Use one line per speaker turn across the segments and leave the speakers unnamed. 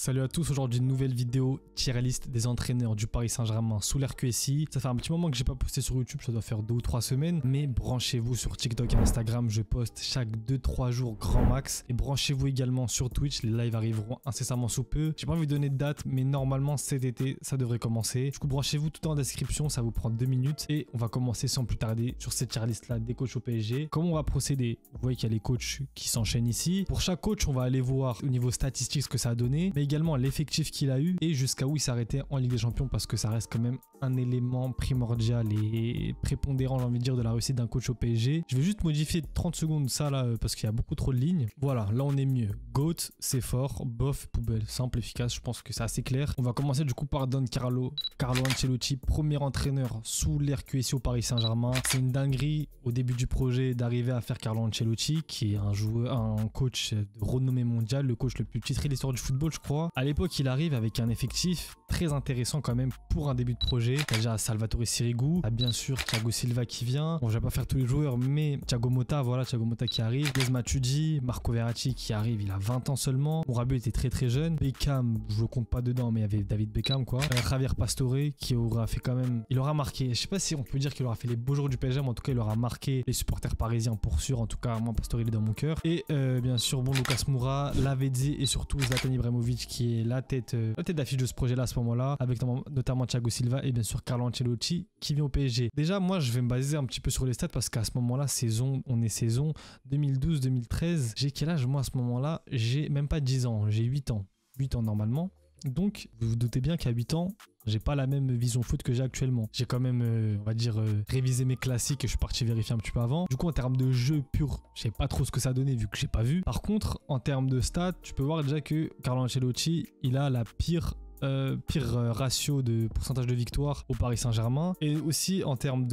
Salut à tous, aujourd'hui une nouvelle vidéo tier list des entraîneurs du Paris Saint-Germain sous l'ère QSI. Ça fait un petit moment que j'ai pas posté sur YouTube, ça doit faire 2 ou 3 semaines, mais branchez-vous sur TikTok et Instagram, je poste chaque 2-3 jours grand max. Et branchez-vous également sur Twitch, les lives arriveront incessamment sous peu. J'ai pas envie de donner de date, mais normalement cet été ça devrait commencer. Du coup branchez-vous tout en description, ça vous prend 2 minutes et on va commencer sans plus tarder sur cette tier list là des coachs au PSG. Comment on va procéder? Vous voyez qu'il y a les coachs qui s'enchaînent ici. Pour chaque coach on va aller voir au niveau statistique ce que ça a donné, mais également l'effectif qu'il a eu et jusqu'à où il s'arrêtait en Ligue des Champions, parce que ça reste quand même un élément primordial et prépondérant, j'ai envie de dire, de la réussite d'un coach au PSG. Je vais juste modifier 30 secondes ça là parce qu'il y a beaucoup trop de lignes. Voilà, là on est mieux. GOAT, c'est fort. Bof, poubelle, simple, efficace. Je pense que c'est assez clair. On va commencer du coup par Don Carlo Ancelotti, premier entraîneur sous l'ère QSI au Paris Saint-Germain. C'est une dinguerie au début du projet d'arriver à faire Carlo Ancelotti, qui est un coach de renommée mondiale, le coach le plus titré de l'histoire du football, je crois. À l'époque, il arrive avec un effectif très intéressant quand même pour un début de projet. Il y a déjà Salvatore Sirigu, il y a bien sûr Thiago Silva qui vient. Bon, je vais pas faire tous les joueurs, mais Thiago Motta, voilà, Thiago Motta qui arrive. Blaise Matuidi, Marco Verratti qui arrive, il a 20 ans seulement. Bon, Rabiot était très jeune. Beckham, je le compte pas dedans, mais il y avait David Beckham quoi. Javier Pastore qui aura fait quand même, il aura marqué, je sais pas si on peut dire qu'il aura fait les beaux jours du PSG, mais en tout cas il aura marqué les supporters parisiens pour sûr. En tout cas, moi Pastore il est dans mon cœur. Et bien sûr, bon, Lucas Moura, Lavezzi et surtout Zlatan Ibrahimovic qui est la tête d'affiche de ce projet là à ce moment là, avec notamment Thiago Silva et bien sûr Carlo Ancelotti qui vient au PSG. Déjà moi je vais me baser un petit peu sur les stats parce qu'à ce moment là on est saison 2012-2013. J'ai quel âge moi à ce moment là? J'ai même pas 10 ans, j'ai 8 ans normalement. Donc vous vous doutez bien qu'à 8 ans j'ai pas la même vision foot que j'ai actuellement. J'ai quand même, on va dire, révisé mes classiques et je suis parti vérifier un petit peu avant. Du coup, en termes de jeu pur, je sais pas trop ce que ça donnait vu que j'ai pas vu. Par contre, en termes de stats, tu peux voir déjà que Carlo Ancelotti, il a la pire ratio de pourcentage de victoire au Paris Saint-Germain. Et aussi en termes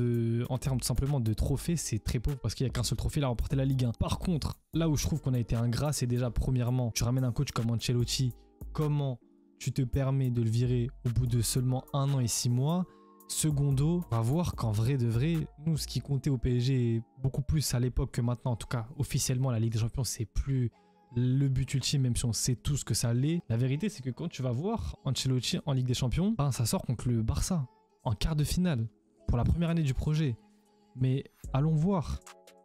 simplement de trophées, c'est très pauvre parce qu'il n'y a qu'un seul trophée, il a remporté la Ligue 1. Par contre, là où je trouve qu'on a été ingrat, c'est déjà premièrement, tu ramènes un coach comme Ancelotti, comment tu te permets de le virer au bout de seulement 1 an et 6 mois. Secondo, on va voir qu'en vrai de vrai, nous, ce qui comptait au PSG beaucoup plus à l'époque que maintenant, en tout cas officiellement, la Ligue des Champions, c'est plus le but ultime, même si on sait tous que ça l'est. La vérité, c'est que quand tu vas voir Ancelotti en Ligue des Champions, ben, ça sort contre le Barça, en quart de finale, pour la première année du projet. Mais allons voir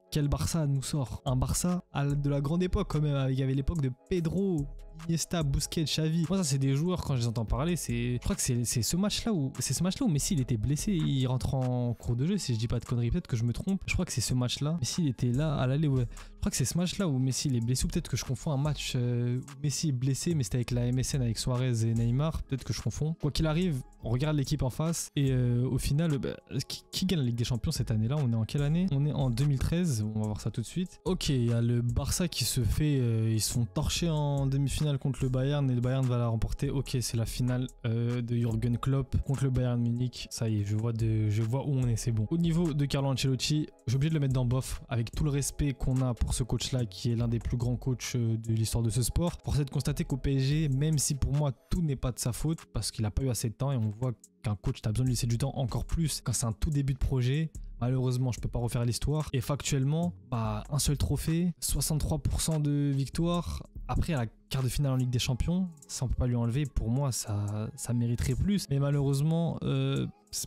quel Barça nous sort. Un Barça de la grande époque quand même, il y avait l'époque de Pedro, Iniesta, Busquets, Xavi. Moi ça c'est des joueurs, quand je les entends parler, je crois que c'est ce match là où Messi il était blessé, il rentre en cours de jeu, si je dis pas de conneries, peut-être que je me trompe. Je crois que c'est ce match là, Messi il était là à l'aller, ouais. Je crois que c'est ce match là où Messi il est blessé, ou peut-être que je confonds un match où Messi est blessé mais c'était avec la MSN avec Suarez et Neymar, peut-être que je confonds. Quoi qu'il arrive, on regarde l'équipe en face et au final qui gagne la Ligue des Champions cette année là? On est en quelle année? On est en 2013, on va voir ça tout de suite. Ok, il y a le Barça qui se fait, ils se font torcher en demi-finale contre le Bayern et le Bayern va la remporter. Ok, c'est la finale de Jürgen Klopp contre le Bayern Munich. Ça y est, je vois où on est, c'est bon. Au niveau de Carlo Ancelotti, j'ai obligé de le mettre dans bof, avec tout le respect qu'on a pour ce coach là qui est l'un des plus grands coachs de l'histoire de ce sport. Force est de constater qu'au PSG, même si pour moi tout n'est pas de sa faute parce qu'il n'a pas eu assez de temps, et on voit qu'un coach t'as besoin de lui laisser du temps, encore plus quand c'est un tout début de projet. Malheureusement, je peux pas refaire l'histoire. Et factuellement, un seul trophée, 63% de victoire. Après, à la quart de finale en Ligue des Champions, ça on peut pas lui enlever. Pour moi, ça mériterait plus. Mais malheureusement,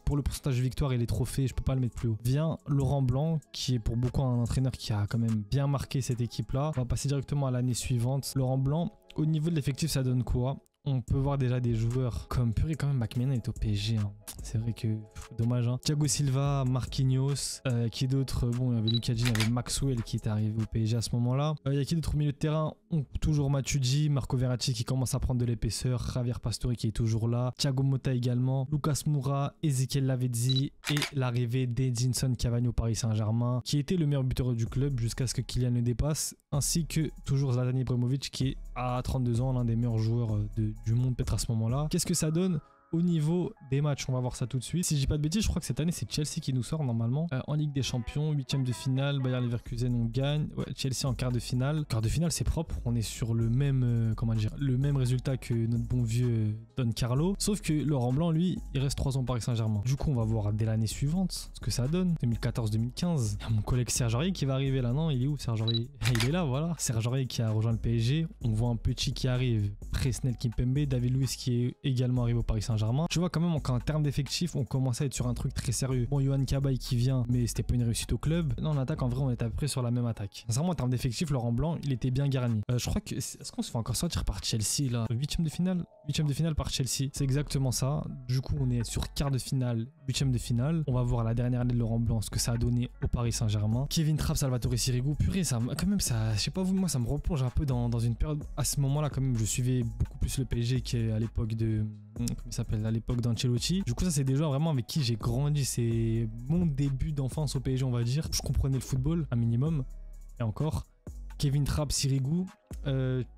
pour le pourcentage de victoire et les trophées, je peux pas le mettre plus haut. Vient Laurent Blanc, qui est pour beaucoup un entraîneur qui a quand même bien marqué cette équipe-là. On va passer directement à l'année suivante. Laurent Blanc, au niveau de l'effectif, ça donne quoi? On peut voir déjà des joueurs comme purée quand même, McMahon est au PSG. Hein. C'est vrai que dommage. Hein. Thiago Silva, Marquinhos, qui d'autres? Bon, il y avait Lucas Digne, il y avait Maxwell qui est arrivé au PSG à ce moment-là. Il y a qui d'autres au milieu de terrain? Toujours Matuidi, Marco Verratti qui commence à prendre de l'épaisseur, Javier Pastore qui est toujours là, Thiago Motta également, Lucas Moura, Ezequiel Lavezzi et l'arrivée d'Edinson Cavani au Paris Saint-Germain, qui était le meilleur buteur du club jusqu'à ce que Kylian le dépasse, ainsi que toujours Zlatan Ibrahimovic qui est à 32 ans l'un des meilleurs joueurs du monde peut-être à ce moment-là. Qu'est-ce que ça donne? Au niveau des matchs, on va voir ça tout de suite. Si je dis pas de bêtises, je crois que cette année, c'est Chelsea qui nous sort normalement. En Ligue des Champions, 8ème de finale, Bayer Leverkusen, on gagne. Ouais, Chelsea en quart de finale. Quart de finale, c'est propre. On est sur le même, comment dire, le même résultat que notre bon vieux Don Carlo. Sauf que Laurent Blanc, lui, il reste 3 ans au Paris Saint-Germain. Du coup, on va voir dès l'année suivante ce que ça donne. 2014-2015. Il y a mon collègue Serge Aurier qui va arriver là. Non, il est où Serge Aurier? Il est là, voilà. Serge Aurier qui a rejoint le PSG. On voit un petit qui arrive. Presnel Kimpembe, David Luiz qui est également arrivé au Paris Saint-Germain. Tu vois quand même qu'en termes d'effectifs, on commence à être sur un truc très sérieux. Bon, Yohan Cabaye qui vient, mais c'était pas une réussite au club. Non, en attaque, en vrai, on était à peu près sur la même attaque. Sincèrement, en termes d'effectifs, Laurent Blanc, il était bien garni. Je crois que... Est-ce qu'on se fait encore sortir par Chelsea, là? 8ème de finale? 8ème de finale par Chelsea. C'est exactement ça. Du coup, on est sur quart de finale, 8ème de finale. On va voir la dernière année de Laurent Blanc, ce que ça a donné au Paris Saint-Germain. Kevin Trapp, Salvatore Sirigu. Purée, ça, quand même, ça... Je sais pas vous, moi, ça me replonge un peu dans une période... À ce moment-là, quand même, je suivais beaucoup plus le PSG qu'à l'époque de... Comment il s'appelle? À l'époque d'Ancelotti. Du coup, ça, c'est des joueurs vraiment avec qui j'ai grandi. C'est mon début d'enfance au PSG, on va dire. Je comprenais le football, un minimum. Et encore, Kevin Trapp, Sirigu.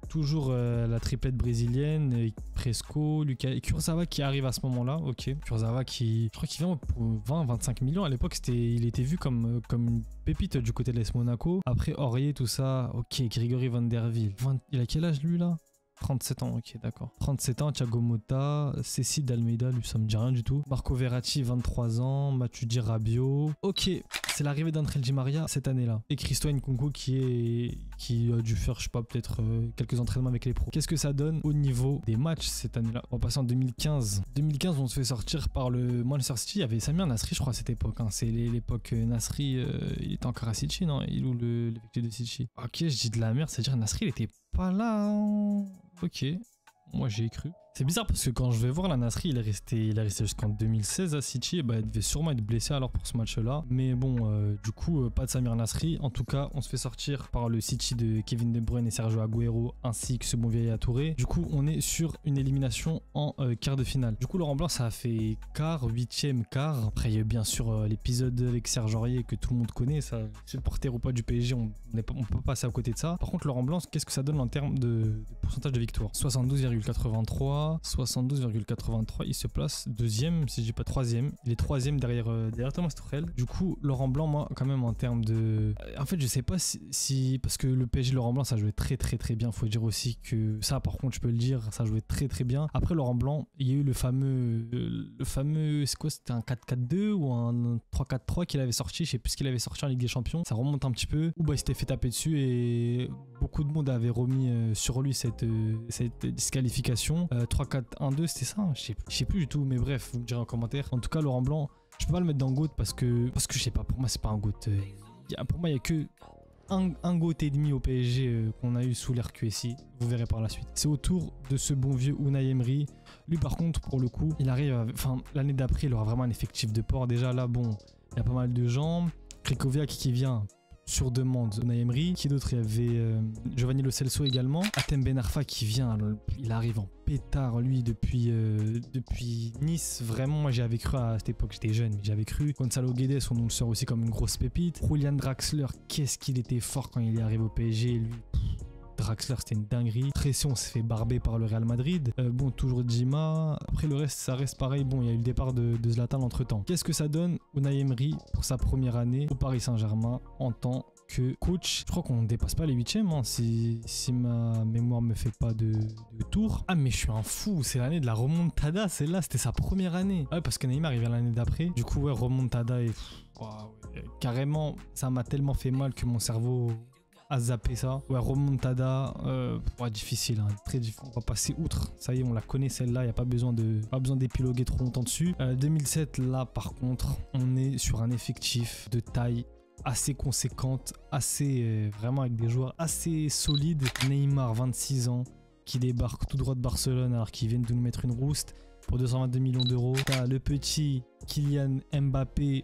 Toujours la triplette brésilienne, Presco, Lucas et Kurzawa qui arrive à ce moment-là. Ok, Kurzawa qui, je crois qu'il vient pour 20-25 millions. À l'époque, il était vu comme une pépite du côté de l'AS Monaco. Après Aurier, tout ça. Ok, Grégory Van der Wiel. Il a quel âge lui là? 37 ans, ok, d'accord. 37 ans, Thiago Motta, Cécile d'Almeida, lui ça me dit rien du tout. Marco Verratti, 23 ans, Matuidi Rabiot. Ok, c'est l'arrivée d'André Di Maria cette année-là. Et Christo Nkunku qui a dû faire, je sais pas, peut-être quelques entraînements avec les pros. Qu'est-ce que ça donne au niveau des matchs cette année-là? On va passer en 2015. 2015, on se fait sortir par le Manchester City. Il y avait Samir Nasri, je crois, à cette époque. Hein. C'est l'époque Nasri, il était encore à City, non? Il ou l'effectif de City? Ok, je dis de la merde, c'est-à-dire Nasri, il était pas là. Hein. Ok, moi j'ai cru. C'est bizarre parce que quand je vais voir la Nasri, il est resté jusqu'en 2016 à City. Et bah, il devait sûrement être blessé alors pour ce match-là. Mais bon, du coup, pas de Samir Nasri. En tout cas, on se fait sortir par le City de Kevin De Bruyne et Sergio Agüero ainsi que ce bon vieil Touré. Du coup, on est sur une élimination en quart de finale. Du coup, Laurent Blanc, ça a fait quart, 8ème quart. Après, il y a eu bien sûr l'épisode avec Serge Aurier que tout le monde connaît. Ça, supporter ou pas du PSG, on peut pas passer à côté de ça. Par contre, Laurent Blanc, qu'est-ce que ça donne en termes de pourcentage de victoire? 72,83. 72,83, il se place deuxième, si je dis pas troisième. Il est troisième derrière Thomas Tuchel. Du coup, Laurent Blanc, moi, quand même, en termes de... En fait, je sais pas si... Parce que le PSG Laurent Blanc, ça jouait très bien. Faut dire aussi que ça, par contre, je peux le dire, ça jouait très bien. Après Laurent Blanc, il y a eu le fameux... c'est quoi? C'était un 4-4-2 ou un 3-4-3 qu'il avait sorti. Je sais plus ce qu'il avait sorti en Ligue des Champions. Ça remonte un petit peu. Ou bah, il s'était fait taper dessus et beaucoup de monde avait remis sur lui cette disqualification. 3-4-1-2, c'était ça? Je sais plus du tout, mais bref, vous me direz en commentaire. En tout cas, Laurent Blanc, je peux pas le mettre dans GOAT parce que je sais pas, pour moi, c'est pas un GOAT. Pour moi, il y a que un GOAT et demi au PSG qu'on a eu sous l'ère QSI. Vous verrez par la suite. C'est autour de ce bon vieux Unai Emery. Lui, par contre, pour le coup, il arrive, l'année d'après, il aura vraiment un effectif de port. Déjà là, bon, il y a pas mal de gens. Krikoviak qui vient sur demande Unai Emery. Qui d'autre? Il y avait Giovanni Lo Celso également. Hatem Ben Arfa qui vient, il arrive en pétard lui depuis Nice. Vraiment, moi j'avais cru à cette époque, j'étais jeune, mais j'avais cru. Gonzalo Guedes, on nous le sort aussi comme une grosse pépite. Julian Draxler, qu'est-ce qu'il était fort quand il est arrivé au PSG, lui. Draxler, c'était une dinguerie. Pression, on s'est fait barber par le Real Madrid. Bon, toujours Djima. Après, le reste, ça reste pareil. Bon, il y a eu le départ de Zlatan entre-temps. Qu'est-ce que ça donne Unai Emery pour sa première année au Paris Saint-Germain en tant que coach? Je crois qu'on ne dépasse pas les 8e, hein, si ma mémoire me fait pas de tour. Ah, mais je suis un fou. C'est l'année de la remontada. Celle-là, c'était sa première année. Ouais, parce que Neymar, il vient l'année d'après. Du coup, ouais, remontada et... ouais, carrément, ça m'a tellement fait mal que mon cerveau... à zapper ça. Ouais, remontada, difficile, hein, très difficile. On va passer outre. Ça y est, on la connaît celle-là. Il n'y a pas besoin d'épiloguer trop longtemps dessus. 2007, là, par contre, on est sur un effectif de taille assez conséquente, assez vraiment avec des joueurs assez solides. Neymar, 26 ans, qui débarque tout droit de Barcelone alors qu'ils viennent de nous mettre une rouste pour 222 millions d'euros. T'as le petit Kylian Mbappé.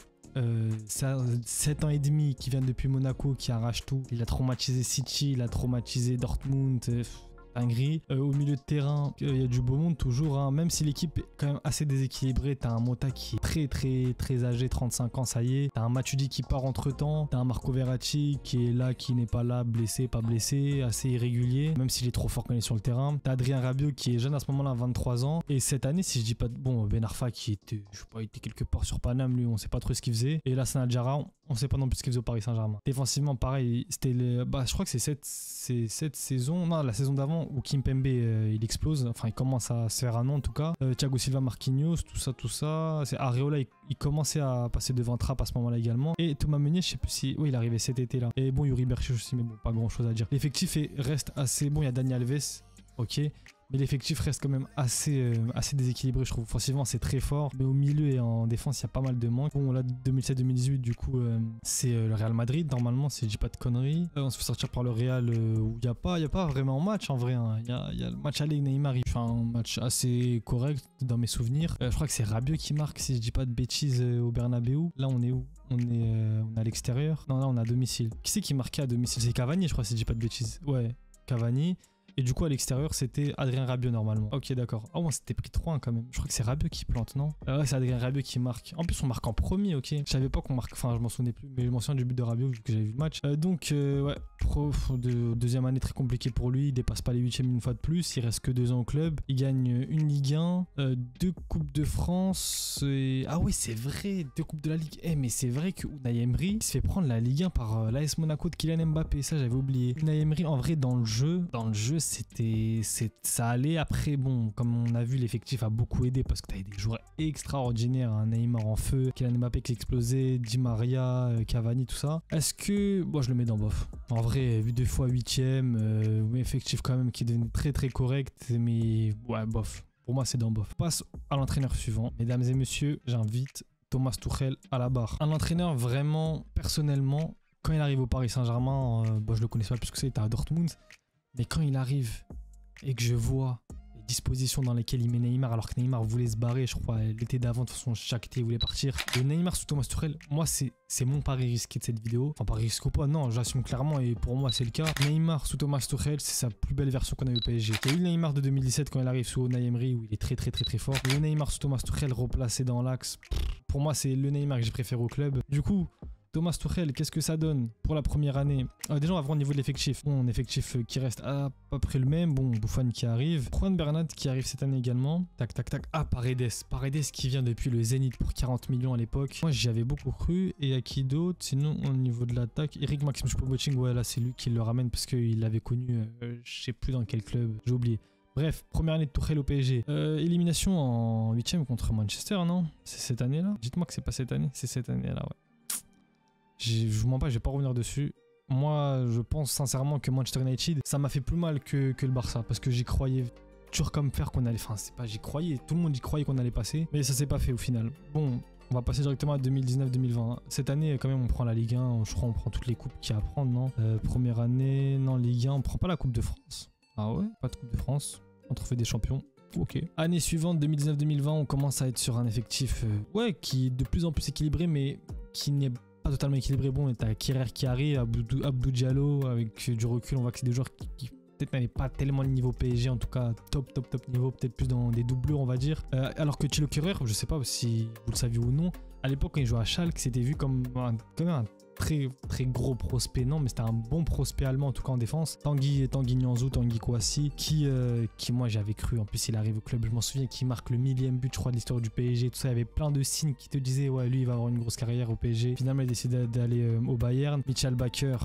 7 ans et demi qui vient depuis Monaco, qui arrache tout. Il a traumatisé City, il a traumatisé Dortmund. dinguerie. Au milieu de terrain, il y a du beau monde toujours, hein. Même si l'équipe est quand même assez déséquilibrée, t'as un Mota qui est très âgé, 35 ans, ça y est. T'as un Matuidi qui part entre temps, t'as un Marco Verratti qui est là, qui n'est pas là, blessé, pas blessé, assez irrégulier, même s'il est trop fort quand il est sur le terrain. T'as Adrien Rabiot qui est jeune à ce moment-là, 23 ans. Et cette année, si je dis pas de bon, Ben Arfa qui était, je sais pas, il était quelque part sur Paname, lui, on sait pas trop ce qu'il faisait. Et là, Sanadjara, on sait pas non plus ce qu'il faisait au Paris Saint-Germain. Défensivement, pareil, c'était je crois que c'est cette saison, non, la saison d'avant où Kimpembe il explose, enfin il commence à se faire un nom en tout cas. Thiago Silva, Marquinhos, tout ça. C'est Areola, il commençait à passer devant Trapp à ce moment-là également. Et Thomas Meunier, je sais plus si, oui, il arrivait cet été-là. Et bon, Yuri Berchiche aussi, mais bon, pas grand-chose à dire. L'effectif reste assez bon. Il y a Dani Alves, ok. Mais l'effectif reste quand même assez déséquilibré, je trouve. Offensivement, c'est très fort. Mais au milieu et en défense, il y a pas mal de manques. Bon, là, 2007-2018, du coup, c'est le Real Madrid, normalement, si je dis pas de conneries. On se fait sortir par le Real où il n'y a pas vraiment match, en vrai. Hein. Il y a le match aller Neymar, il fait un match assez correct dans mes souvenirs. Je crois que c'est Rabiot qui marque, si je dis pas de bêtises, au Bernabeu. Là, on est où? On est à l'extérieur. Non, là, on est à domicile. Qui c'est qui marquait à domicile? C'est Cavani, je crois, si je dis pas de bêtises. Ouais, Cavani. Et du coup, à l'extérieur, c'était Adrien Rabiot normalement. Ok, d'accord. Ah, on s'était pris 3-1 quand même. Je crois que c'est Rabiot qui plante, non? Ouais, c'est Adrien Rabiot qui marque. En plus, on marque en premier, ok. Je savais pas qu'on marque. Enfin, je m'en souvenais plus. Mais je m'en souviens du but de Rabiot vu que j'avais vu le match. Ouais, deuxième année très compliquée pour lui. Il dépasse pas les 8e une fois de plus. Il reste que 2 ans au club. Il gagne une Ligue 1, 2 Coupes de France. Ah, oui, c'est vrai. 2 Coupes de la Ligue. Mais c'est vrai que Unai Emery se fait prendre la Ligue 1 par l'AS Monaco de Kylian Mbappé. Ça, j'avais oublié. Unai Emery, en vrai, dans le jeu, ça allait. Après, bon, comme on a vu, l'effectif a beaucoup aidé parce que t'avais des joueurs extraordinaires, un Neymar en feu, Kylian Mbappé qui explosait, Di Maria, Cavani, tout ça. Est-ce que, bon, je le mets dans bof. En vrai, vu 2 fois 8e, effectif quand même qui est devenu très correct, mais ouais, bof. Pour moi, c'est dans bof. On passe à l'entraîneur suivant. Mesdames et messieurs, j'invite Thomas Tuchel à la barre. Un entraîneur vraiment, personnellement, quand il arrive au Paris Saint-Germain, je le connaissais pas plus que ça, il était à Dortmund. Mais quand il arrive et que je vois les dispositions dans lesquelles il met Neymar, alors que Neymar voulait se barrer, je crois, l'été d'avant, de toute façon, chaque été, il voulait partir. Et Neymar sous Thomas Tuchel, moi, c'est mon pari risqué de cette vidéo. Enfin, pari risqué ou pas, non, j'assume clairement et pour moi, c'est le cas. Neymar sous Thomas Tuchel, c'est sa plus belle version qu'on a eu au PSG. Il y a eu le Neymar de 2017 quand il arrive sous Unai Emery, où il est très fort. Le Neymar sous Thomas Tuchel replacé dans l'axe, pour moi, c'est le Neymar que j'ai préféré au club. Du coup, Thomas Tuchel, qu'est-ce que ça donne pour la première année? Déjà, on va voir au niveau de l'effectif. Bon, un effectif qui reste à peu près le même. Bon, Buffon qui arrive. Juan Bernat qui arrive cette année également. Tac. Ah, Paredes. Paredes qui vient depuis le Zénith pour 40 millions à l'époque. Moi, j'y avais beaucoup cru. Et à qui d'autre? Sinon, au niveau de l'attaque, Eric Maxim Choupo-Moting, ouais, là, c'est lui qui le ramène parce qu'il l'avait connu, je sais plus dans quel club, j'ai oublié. Bref, première année de Tuchel au PSG. Élimination en 8e contre Manchester, non? C'est cette année-là? Dites-moi que c'est pas cette année. C'est cette année-là, ouais. Je vous mens pas, je vais pas revenir dessus. Moi, je pense sincèrement que Manchester United, ça m'a fait plus mal que le Barça. Parce que j'y croyais dur comme fer qu'on allait... Enfin, c'est pas j'y croyais, tout le monde y croyait qu'on allait passer. Mais ça s'est pas fait au final. Bon, on va passer directement à 2019-2020. Cette année, quand même, on prend la Ligue 1. Je crois on prend toutes les coupes qu'il y a à prendre, non? Première année, non, Ligue 1, on prend pas la Coupe de France. Ah ouais? Pas de Coupe de France. On trophée des champions. Ok. Année suivante, 2019-2020, on commence à être sur un effectif qui est de plus en plus équilibré, mais qui n'est pas totalement équilibré. Bon, t'as Kehrer qui arrive, Abdou Diallo, avec du recul, on voit que c'est des joueurs qui peut-être n'avaient pas tellement le niveau PSG, en tout cas top niveau, peut-être plus dans des doublures, on va dire. Alors que Thilo Kehrer, je sais pas si vous le saviez ou non, à l'époque quand il jouait à Schalke, c'était vu comme un très gros prospect, non, mais c'était un bon prospect allemand, en tout cas en défense. Tanguy Nianzou, Tanguy Kouassi, qui moi j'avais cru, en plus il arrive au club, je m'en souviens, qui marque le 1000e but, je crois, de l'histoire du PSG, tout ça, il y avait plein de signes qui te disaient, ouais, lui il va avoir une grosse carrière au PSG. Finalement, il a décidé d'aller au Bayern. Mitchell Baker,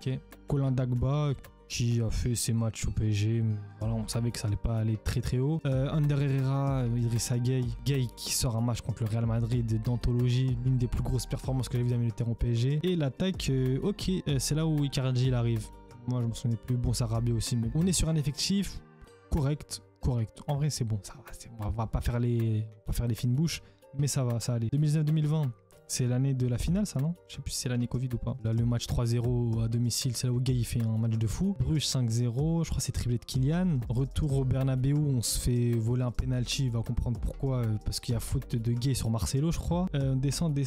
ok. Colin Dagba, qui a fait ses matchs au PSG. Voilà, on savait que ça allait pas aller très haut. Ander Herrera, Idrissa Gueye qui sort un match contre le Real Madrid d'anthologie, l'une des plus grosses performances que j'ai vues dans le terrain au PSG. Et l'attaque, c'est là où Icardi il arrive. Moi je me souvenais plus, bon ça Rabiot aussi, mais on est sur un effectif correct. En vrai c'est bon, ça va, on va pas faire les fines bouches, mais ça va, ça allait. 2019-2020. C'est l'année de la finale, ça, non? Je sais plus si c'est l'année Covid ou pas. Là, le match 3-0 à domicile, c'est là où Gay il fait un match de fou. Bruges 5-0, je crois que c'est triplé de Kylian. Retour au Bernabeu, on se fait voler un penalty, il va comprendre pourquoi, parce qu'il y a faute de Gay sur Marcelo, je crois. Descend,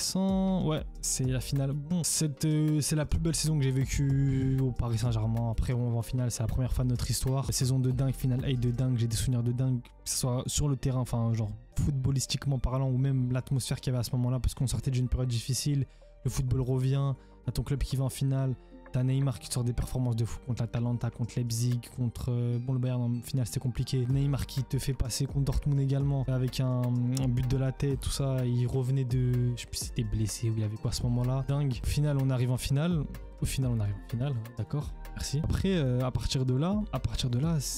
ouais, c'est la finale. Bon, c'est la plus belle saison que j'ai vécue au Paris Saint-Germain. Après, on va en finale, c'est la première fois de notre histoire. Saison de dingue, finale A de dingue, j'ai des souvenirs de dingue, que ce soit sur le terrain, enfin, genre footballistiquement parlant, ou même l'atmosphère qu'il y avait à ce moment-là, parce qu'on sortait d'une période difficile, le football revient, t'as ton club qui va en finale, t'as Neymar qui sort des performances de fou contre l'Atalanta, contre Leipzig, contre le Bayern en finale c'était compliqué, Neymar qui te fait passer contre Dortmund également, avec un but de la tête, tout ça, il revenait de, je sais plus si c'était blessé ou il y avait quoi à ce moment-là, dingue. Au final on arrive en finale, d'accord. Merci. Après, à partir de là,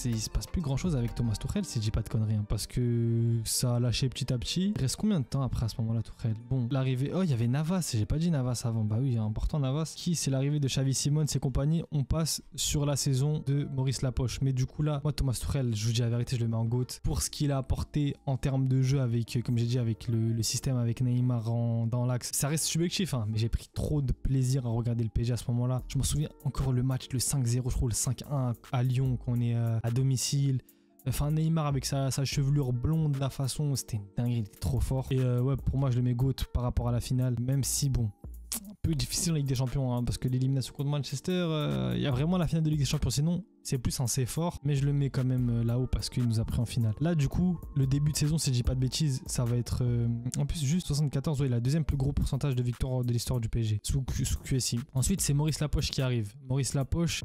il se passe plus grand chose avec Thomas Tuchel, si je dis pas de conneries, hein, parce que ça a lâché petit à petit. Il reste combien de temps après à ce moment-là, Tuchel? Bon, l'arrivée. Oh, il y avait Navas, j'ai pas dit Navas avant. Bah oui, important Navas. C'est l'arrivée de Xavi Simons et compagnie. On passe sur la saison de Maurice Lapoche. Mais du coup, là, moi, Thomas Tuchel, je vous dis la vérité, je le mets en GOAT. Pour ce qu'il a apporté en termes de jeu, avec, comme j'ai dit, avec le système avec Neymar dans l'axe, ça reste subjectif, hein, mais j'ai pris trop de plaisir à regarder le PSG à ce moment-là. Je me souviens encore le match, le 5-0, je crois, le 5-1 à Lyon, qu'on est à domicile. Enfin, Neymar avec sa chevelure blonde, la façon, c'était une dinguerie, il était trop fort. Et ouais, pour moi, je le mets GOAT par rapport à la finale, même si, bon, un peu difficile en Ligue des Champions, hein, parce que l'élimination contre Manchester, il y a vraiment la finale de Ligue des Champions, sinon, c'est plus un C fort, mais je le mets quand même là-haut parce qu'il nous a pris en finale. Là, du coup, le début de saison, si je dis pas de bêtises, ça va être en plus juste 74, ouais, il a le deuxième plus gros pourcentage de victoires de l'histoire du PSG, sous QSI. Ensuite, c'est Maurice Lapoche qui arrive. Maurice Lapoche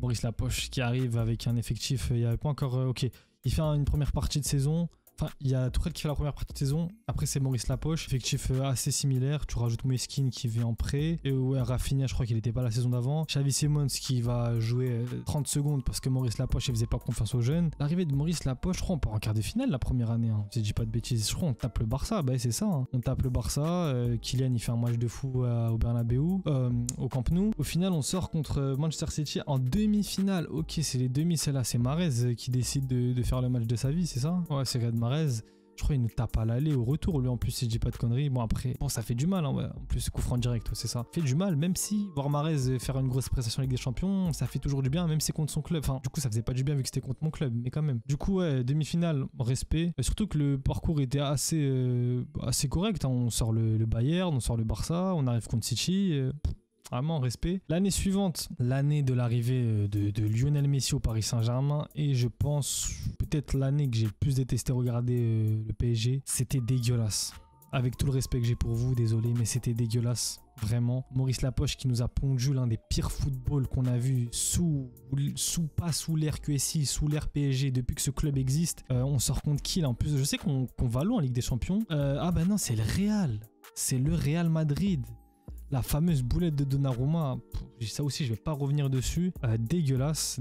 qui arrive avec un effectif, il n'y avait pas encore... ok, il fait une première partie de saison. Enfin, il y a Tuchel qui fait la première partie de saison. Après, c'est Maurice Lapoche. Effectif assez similaire. Tu rajoutes Moiskin qui vient en prêt. Et ouais, Rafinha, je crois qu'il n'était pas la saison d'avant. Xavi Simons qui va jouer 30 secondes parce que Maurice Lapoche, il faisait pas confiance aux jeunes. L'arrivée de Maurice Lapoche, je crois, on part en quart de finale la première année. Hein. Si je dis pas de bêtises, je crois, on tape le Barça. Bah, c'est ça. Hein. On tape le Barça. Kylian, il fait un match de fou au Bernabeu, au Camp Nou. Au final, on sort contre Manchester City en demi-finale. Ok, c'est les demi, celle-là. C'est Mahrez qui décide de faire le match de sa vie, c'est ça? Ouais, c'est Riyad Mahrez. Je crois qu'il nous tape à l'aller, au retour, lui en plus, si je dis pas de conneries. Bon, après, bon, ça fait du mal, hein, ouais. En plus, coup franc direct, ouais, c'est ça. Ça fait du mal, même si voir Mahrez faire une grosse prestation avec des champions, ça fait toujours du bien, même si c'est contre son club. Enfin, du coup, ça faisait pas du bien vu que c'était contre mon club, mais quand même. Du coup, ouais, demi-finale, respect. Surtout que le parcours était assez correct. Hein. On sort le Bayern, on sort le Barça, on arrive contre City. Vraiment respect. L'année suivante, l'année de l'arrivée de Lionel Messi au Paris Saint-Germain, et je pense peut-être l'année que j'ai le plus détesté regarder le PSG, c'était dégueulasse. Avec tout le respect que j'ai pour vous, désolé, mais c'était dégueulasse. Vraiment. Maurice Lapoche qui nous a pondu l'un des pires footballs qu'on a vu pas sous l'ère QSI, sous l'ère PSG depuis que ce club existe. On sort contre qui là? En plus, je sais qu'on va loin en Ligue des Champions. Ah bah non, c'est le Real. C'est le Real Madrid. La fameuse boulette de Donnarumma, ça aussi je vais pas revenir dessus. Dégueulasse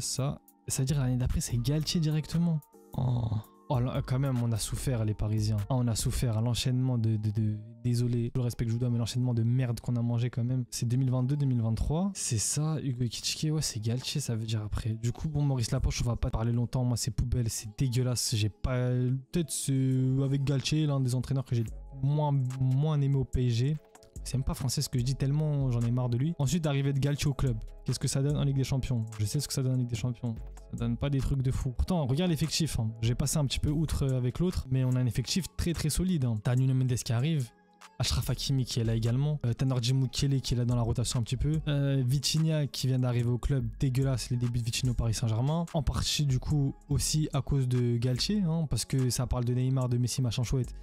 ça. C'est-à-dire l'année d'après c'est Galtier directement. Oh là, quand même on a souffert les Parisiens. On a souffert l'enchaînement désolé, le respect que je vous dois, mais l'enchaînement de merde qu'on a mangé quand même. C'est 2022-2023. C'est ça, Hugo Ekitike, ouais c'est Galtier ça veut dire après. Du coup bon Maurice Lapoche on va pas parler longtemps, moi c'est poubelle, c'est dégueulasse. J'ai pas... Peut-être avec Galtier l'un des entraîneurs que j'ai moins aimé au PSG. C'est même pas français ce que je dis tellement j'en ai marre de lui. Ensuite, arrivée de Galtier au club. Qu'est-ce que ça donne en Ligue des Champions? Je sais ce que ça donne en Ligue des Champions. Ça donne pas des trucs de fou. Pourtant, regarde l'effectif. Hein. J'ai passé un petit peu outre avec l'autre, mais on a un effectif très très solide. Hein. T'as Nuno Mendes qui arrive. Achraf Hakimi qui est là également. T'as Nordi Mukiele qui est là dans la rotation un petit peu. Vitinha qui vient d'arriver au club. Dégueulasse les débuts de Vitinha au Paris Saint-Germain. En partie du coup aussi à cause de Galtier. Hein, parce que ça parle de Neymar, de Messi, machin chouette.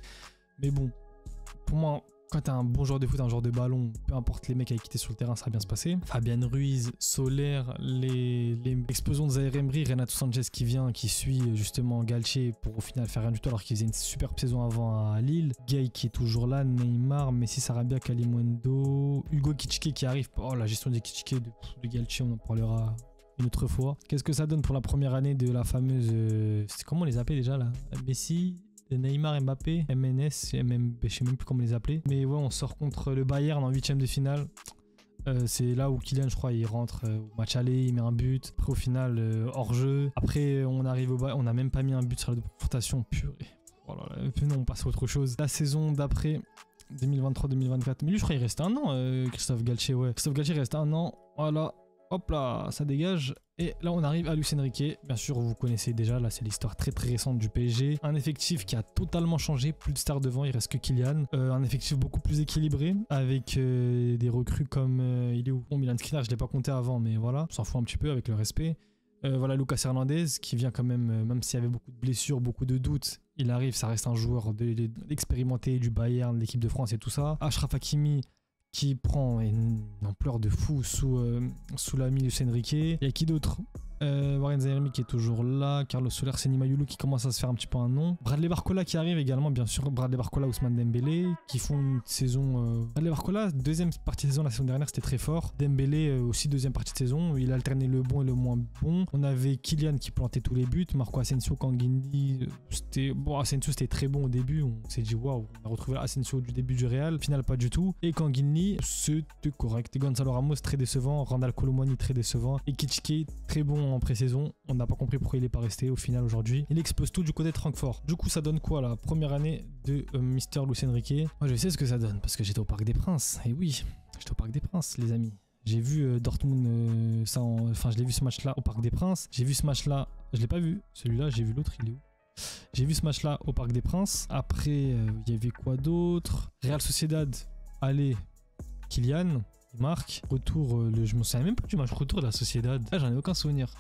Mais bon, pour moi... Quand t'as un bon joueur de foot, un joueur de ballon, peu importe les mecs avec qui t'es sur le terrain, ça va bien se passer. Fabien Ruiz, Soler, les explosions de Zaïre Emery, Renato Sanchez qui vient, qui suit justement Galtier pour au final faire rien du tout alors qu'il faisait une superbe saison avant à Lille. Gay qui est toujours là, Neymar, Messi, Sarabia, Kalimundo, Hugo Ekitike qui arrive. Oh la gestion d'Ekitike de Galtier, on en parlera une autre fois. Qu'est-ce que ça donne pour la première année de la fameuse... c'est comment on les appelait déjà là? Messi, Neymar, Mbappé, MNS, je sais même plus comment les appeler. Mais ouais, on sort contre le Bayern en 8ème de finale. C'est là où Kylian, je crois, il rentre au match aller, il met un but. Après, au final, hors jeu. Après, on arrive au Bayern, on n'a même pas mis un but sur la confrontation. Purée. Voilà, non, on passe à autre chose. La saison d'après, 2023-2024. Mais lui, je crois qu'il reste un an, Christophe Galtier, ouais. Christophe Galtier reste un an. Voilà. Hop là, ça dégage. Et là, on arrive à Luis Enrique. Bien sûr, vous connaissez déjà. Là, c'est l'histoire très très récente du PSG. Un effectif qui a totalement changé. Plus de stars devant, il reste que Kylian. Un effectif beaucoup plus équilibré. Avec des recrues comme... il est où? Bon, Milan Skriniar, je ne l'ai pas compté avant, mais voilà. On s'en fout un petit peu avec le respect. Voilà, Lucas Hernandez qui vient quand même, même s'il y avait beaucoup de blessures, beaucoup de doutes. Il arrive, ça reste un joueur expérimenté du Bayern, de l'équipe de France et tout ça. Achraf Hakimi qui prend une ampleur de fou sous l'ami Luis Enrique. Il y a qui d'autre? Warren Zaïre qui est toujours là, Carlos Soler, Seny Mayulu qui commence à se faire un petit peu un nom, Bradley Barcola qui arrive également, bien sûr, Bradley Barcola, Ousmane Dembélé qui font une saison. Bradley Barcola, deuxième partie de saison la saison dernière, c'était très fort. Dembélé aussi deuxième partie de saison, il alternait le bon et le moins bon. On avait Kylian qui plantait tous les buts, Marco Asensio, Kanguindi, c'était bon. Asensio c'était très bon au début, on s'est dit waouh, on a retrouvé Asensio du début du Real, au final pas du tout. Et Kanguindi c'était correct. Et Gonzalo Ramos très décevant, Randal Colomwani très décevant, et Kitschke très bon en pré-saison. On n'a pas compris pourquoi il n'est pas resté au final aujourd'hui. Il expose tout du côté de Francfort. Du coup, ça donne quoi la première année de Mister Luis Enrique? Moi, je sais ce que ça donne parce que j'étais au Parc des Princes. Et oui, j'étais au Parc des Princes, les amis. J'ai vu Dortmund, enfin, je l'ai vu ce match-là au Parc des Princes. J'ai vu ce match-là, je l'ai pas vu. Celui-là, j'ai vu l'autre, il est où? J'ai vu ce match-là au Parc des Princes. Après, il y avait quoi d'autre? Real Sociedad, allez, Kylian. Marc, retour, je me souviens même pas du match retour de la Sociedad. Là, j'en ai aucun souvenir.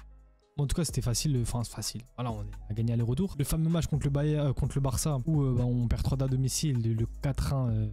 Bon, en tout cas, c'était facile. Enfin, facile. Voilà, on a gagné aller-retour. Le fameux match contre le Barça où on perd 3 à domicile. Le 4-1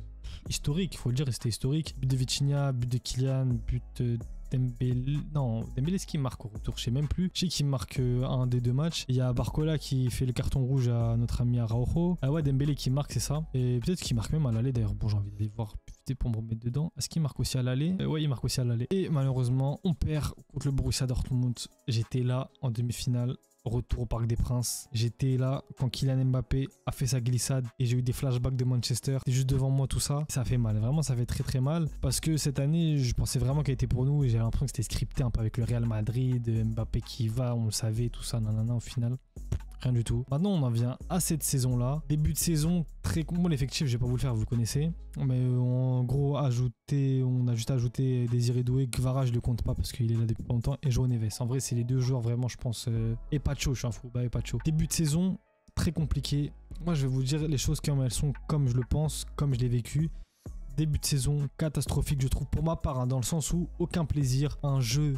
historique, il faut le dire, c'était historique. But de Vitinha, but de Kylian, but de Dembélé. Non, Dembélé, est-ce qu'il marque au retour? Je sais même plus. Je sais qu'il marque un des deux matchs. Il y a Barcola qui fait le carton rouge à notre ami Araujo. Ah ouais, Dembélé qui marque, c'est ça. Et peut-être qu'il marque même à l'aller d'ailleurs. Bon, j'ai envie d'aller voir pour me remettre dedans. Est-ce qu'il marque aussi à l'aller? Ouais, il marque aussi à l'aller. Et malheureusement, on perd contre le Borussia Dortmund. J'étais là en demi-finale. Retour au Parc des Princes. J'étais là quand Kylian Mbappé a fait sa glissade et j'ai eu des flashbacks de Manchester. C'était juste devant moi tout ça. Ça fait mal. Vraiment, ça fait très très mal. Parce que cette année, je pensais vraiment qu'elle était pour nous. J'ai l'impression que c'était scripté un peu avec le Real Madrid. Mbappé qui va, on le savait, tout ça. Nanana, au final. Rien du tout. Maintenant, on en vient à cette saison-là. Début de saison, très bon l'effectif, je vais pas vous le faire, vous le connaissez. Mais en gros, on a juste ajouté Désiré Doué. Kvara, je le compte pas parce qu'il est là depuis pas longtemps. Et João Neves. En vrai, c'est les deux joueurs vraiment, je pense. Et Pacho, je suis un fou. Bah, et Pacho. Début de saison, très compliqué. Moi, je vais vous dire les choses comme elles sont, comme je le pense, comme je l'ai vécu. Début de saison, catastrophique, je trouve, pour ma part, hein, dans le sens où aucun plaisir. Un jeu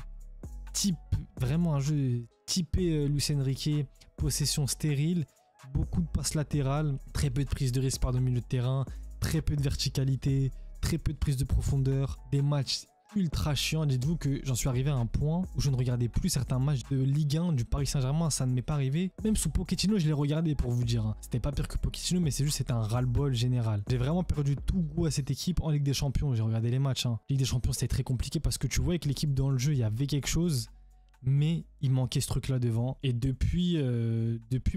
type, vraiment un jeu typé Luis Enrique. Possession stérile, beaucoup de passes latérales, très peu de prise de risque par le milieu de terrain, très peu de verticalité, très peu de prise de profondeur, des matchs ultra chiants. Dites-vous que j'en suis arrivé à un point où je ne regardais plus certains matchs de Ligue 1 du Paris Saint-Germain, ça ne m'est pas arrivé. Même sous Pochettino, je l'ai regardé pour vous dire. Hein. C'était pas pire que Pochettino, mais c'est juste c'était un ras-le-bol général. J'ai vraiment perdu tout goût à cette équipe en Ligue des Champions. J'ai regardé les matchs. Hein. Ligue des Champions, c'était très compliqué parce que tu vois que l'équipe dans le jeu, il y avait quelque chose. Mais il manquait ce truc là devant. Et depuis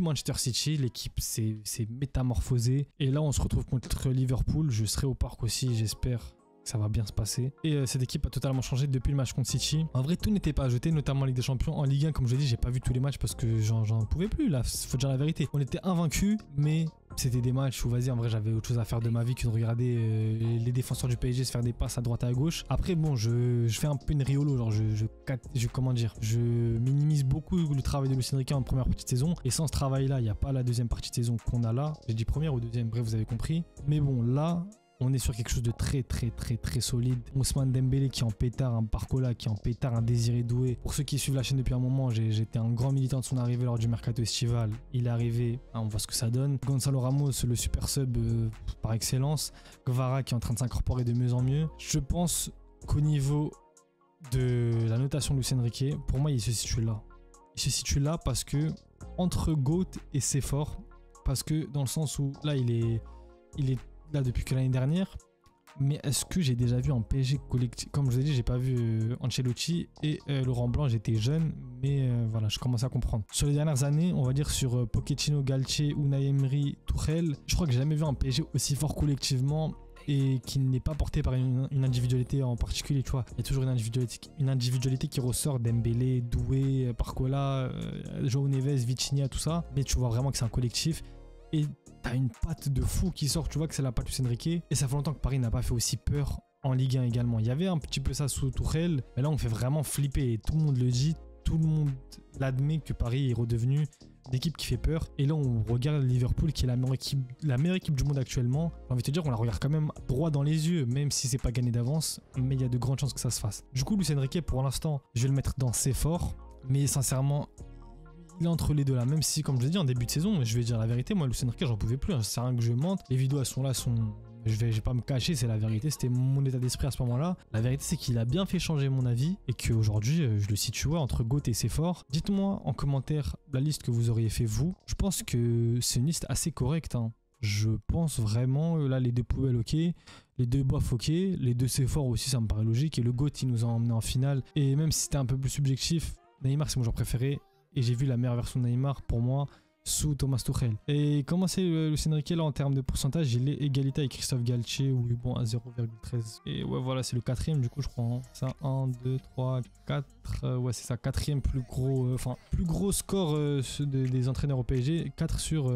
Manchester City, l'équipe s'est métamorphosée. Et là, on se retrouve contre Liverpool. Je serai au parc aussi, j'espère que ça va bien se passer. Et cette équipe a totalement changé depuis le match contre City. En vrai, tout n'était pas à jeter, notamment en Ligue des Champions. En Ligue 1, comme je l'ai dit, j'ai pas vu tous les matchs parce que j'en pouvais plus. Là, faut dire la vérité. On était invaincus, mais c'était des matchs où, vas-y, en vrai, j'avais autre chose à faire de ma vie que de regarder les défenseurs du PSG se faire des passes à droite et à gauche. Après, bon, je fais un peu une riolo, genre, comment dire, je minimise beaucoup le travail de Luis Enrique en première partie de saison. Et sans ce travail-là, il n'y a pas la deuxième partie de saison qu'on a là. J'ai dit première ou deuxième, bref, vous avez compris. Mais bon, là, on est sur quelque chose de très solide. Ousmane Dembélé qui est en pétard, un Barcola qui est en pétard, un Désiré Doué. Pour ceux qui suivent la chaîne depuis un moment, j'étais un grand militant de son arrivée lors du mercato estival. Il est arrivé, hein, on voit ce que ça donne. Gonzalo Ramos, le super sub par excellence. Kvara qui est en train de s'incorporer de mieux en mieux. Je pense qu'au niveau de la notation de Luis Enrique, pour moi il se situe là. Il se situe là parce que entre GOAT et c'est fort, parce que dans le sens où là il est là depuis que l'année dernière, mais est-ce que j'ai déjà vu en PSG collectif? Comme je vous ai dit, j'ai pas vu Ancelotti et Laurent Blanc, j'étais jeune, mais voilà, je commençais à comprendre. Sur les dernières années, on va dire sur Pochettino, Galtier, Unai Emery, Tuchel, je crois que j'ai jamais vu un PSG aussi fort collectivement et qui n'est pas porté par une individualité en particulier, tu vois. Il y a toujours une individualité qui ressort, Dembélé, Doué, Barcola, João Neves, Vitinha, tout ça, mais tu vois vraiment que c'est un collectif. Et t'as une patte de fou qui sort, tu vois que c'est la patte Luis Enrique. Et ça fait longtemps que Paris n'a pas fait aussi peur en Ligue 1 également. Il y avait un petit peu ça sous Tuchel, mais là on fait vraiment flipper et tout le monde le dit, tout le monde l'admet que Paris est redevenu une équipe qui fait peur. Et là on regarde Liverpool qui est la meilleure équipe du monde actuellement. J'ai envie de te dire, on la regarde quand même droit dans les yeux, même si c'est pas gagné d'avance, mais il y a de grandes chances que ça se fasse. Du coup Luis Enrique pour l'instant, je vais le mettre dans ses forts, mais sincèrement, il est entre les deux là, même si comme je l'ai dit en début de saison, je vais dire la vérité, moi Luis Enrique j'en pouvais plus, hein. C'est rien que je mente, les vidéos elles sont là, je vais pas me cacher, c'est la vérité, c'était mon état d'esprit à ce moment-là. La vérité c'est qu'il a bien fait changer mon avis et qu'aujourd'hui je le situe entre GOAT et c'est fort. Dites-moi en commentaire la liste que vous auriez fait vous. Je pense que c'est une liste assez correcte, hein. Je pense vraiment, là les deux poubelles ok, les deux bof ok, les deux c'est fort aussi, ça me paraît logique. Et le GOAT il nous a emmené en finale. Et même si c'était un peu plus subjectif, Neymar c'est mon joueur préféré. Et j'ai vu la meilleure version de Neymar pour moi sous Thomas Tuchel. Et comment c'est Luis Enrique là en termes de pourcentage? Il est égalité avec Christophe Galtier ou bon à 0,13. Et ouais voilà c'est le quatrième du coup je crois. Hein. Ça 1, 2, 3, 4. Ouais c'est ça, quatrième plus gros, plus gros score des entraîneurs au PSG. 4 sur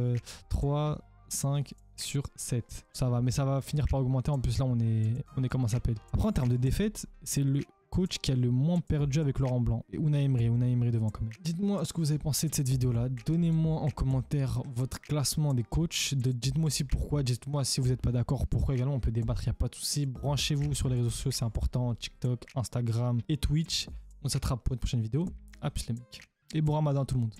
3, 5 sur 7. Ça va, mais ça va finir par augmenter. En plus là on est comment ça s'appelle. Après en termes de défaite, c'est le coach qui a le moins perdu avec Laurent Blanc et Unai Emery devant quand même. Dites-moi ce que vous avez pensé de cette vidéo là, donnez-moi en commentaire votre classement des coachs, dites-moi aussi pourquoi, dites-moi si vous n'êtes pas d'accord, pourquoi également, on peut débattre, il n'y a pas de souci. Branchez-vous sur les réseaux sociaux, c'est important, TikTok, Instagram et Twitch. On s'attrape pour une prochaine vidéo, à plus les mecs et bon ramadan tout le monde.